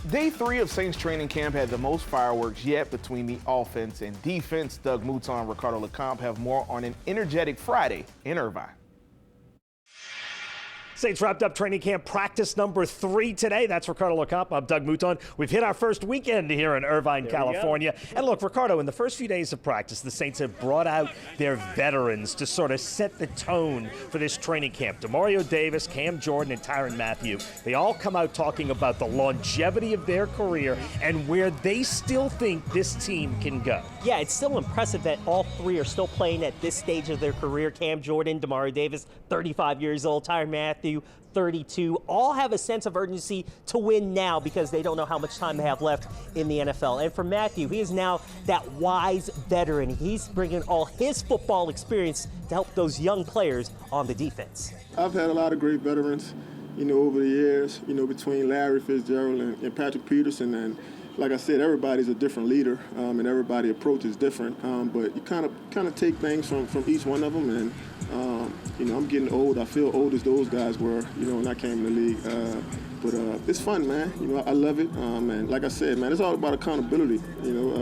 Day 3 of Saints training camp had the most fireworks yet between the offense and defense. Doug Mouton and Ricardo LeCompte have more on an energetic Friday in Irvine. Saints wrapped up training camp practice number 3 today. That's Ricardo LeCompte. I'm Doug Mouton. We've hit our first weekend here in Irvine, California. And look, Ricardo, in the first few days of practice, the Saints have brought out their veterans to sort of set the tone for this training camp. Demario Davis, Cam Jordan, and Tyrann Mathieu. They all come out talking about the longevity of their career and where they still think this team can go. Yeah, it's still impressive that all 3 are still playing at this stage of their career. Cam Jordan, Demario Davis, 35 years old, Tyrann Mathieu, 32, all have a sense of urgency to win now because they don't know how much time they have left in the NFL. And for Mathieu, he is now that wise veteran. He's bringing all his football experience to help those young players on the defense. I've had a lot of great veterans, over the years, between Larry Fitzgerald and Patrick Peterson. And like I said, everybody's a different leader, and everybody's approach is different. But you kind of take things from each one of them. And I'm getting old. I feel old as those guys were, when I came in the league. But it's fun, man. I love it. And like I said, man, it's all about accountability.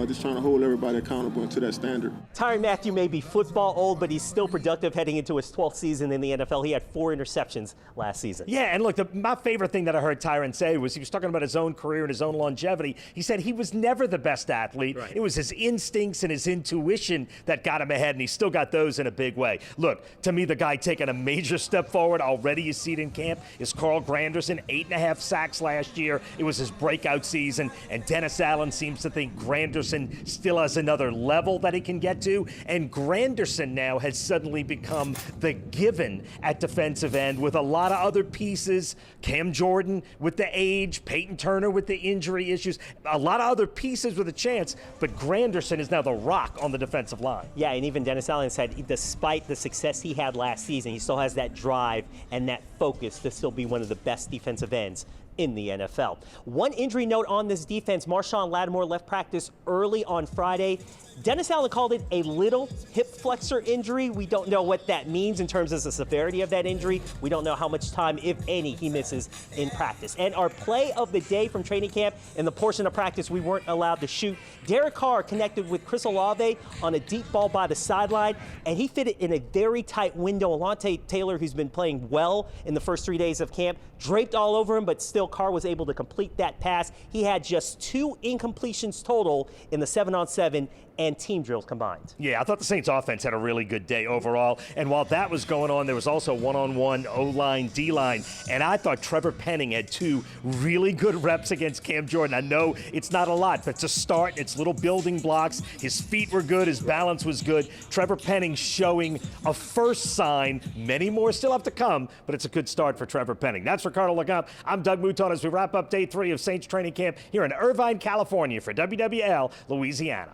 Just trying to hold everybody accountable and to that standard. Tyrann Mathieu may be football old, but he's still productive heading into his 12th season in the NFL. He had 4 interceptions last season. Yeah, and look, my favorite thing that I heard Tyrann say was he was talking about his own career and his own longevity. He said he was never the best athlete. Right. It was his instincts and his intuition that got him ahead, and he still got those in a big way. Look, to me, the guy taking a major step forward already, you see it in camp, is Carl Granderson, 8.5 sacks last year. It was his breakout season, and Dennis Allen seems to think Granderson still has another level that he can get to, and Granderson now has suddenly become the given at defensive end with a lot of other pieces. Cam Jordan with the age, Peyton Turner with the injury issues, a lot of other pieces with a chance, but Granderson is now the rock on the defensive line. Yeah, and even Dennis Allen said despite the success he had last season, he still has that drive and that focus to still be one of the best defensive ends in the NFL. One injury note on this defense, Marshon Lattimore left practice early on Friday. Dennis Allen called it a little hip flexor injury. We don't know what that means in terms of the severity of that injury. We don't know how much time, if any, he misses in practice. And our play of the day from training camp, in the portion of practice we weren't allowed to shoot, Derek Carr connected with Chris Olave on a deep ball by the sideline, and he fit it in a very tight window. Alontae Taylor, who's been playing well in the first 3 days of camp, draped all over him, but still Carr was able to complete that pass. He had just 2 incompletions total in the 7-on-7 and team drills combined. Yeah, I thought the Saints offense had a really good day overall. And while that was going on, there was also one-on-one O-line, D-line. And I thought Trevor Penning had 2 really good reps against Cam Jordan. I know it's not a lot, but it's a start. It's little building blocks. His feet were good. His balance was good. Trevor Penning showing a first sign. Many more still have to come, but it's a good start for Trevor Penning. That's Ricardo LeCompte. I'm Doug Mouton as we wrap up day 3 of Saints training camp here in Irvine, California for WWL, Louisiana.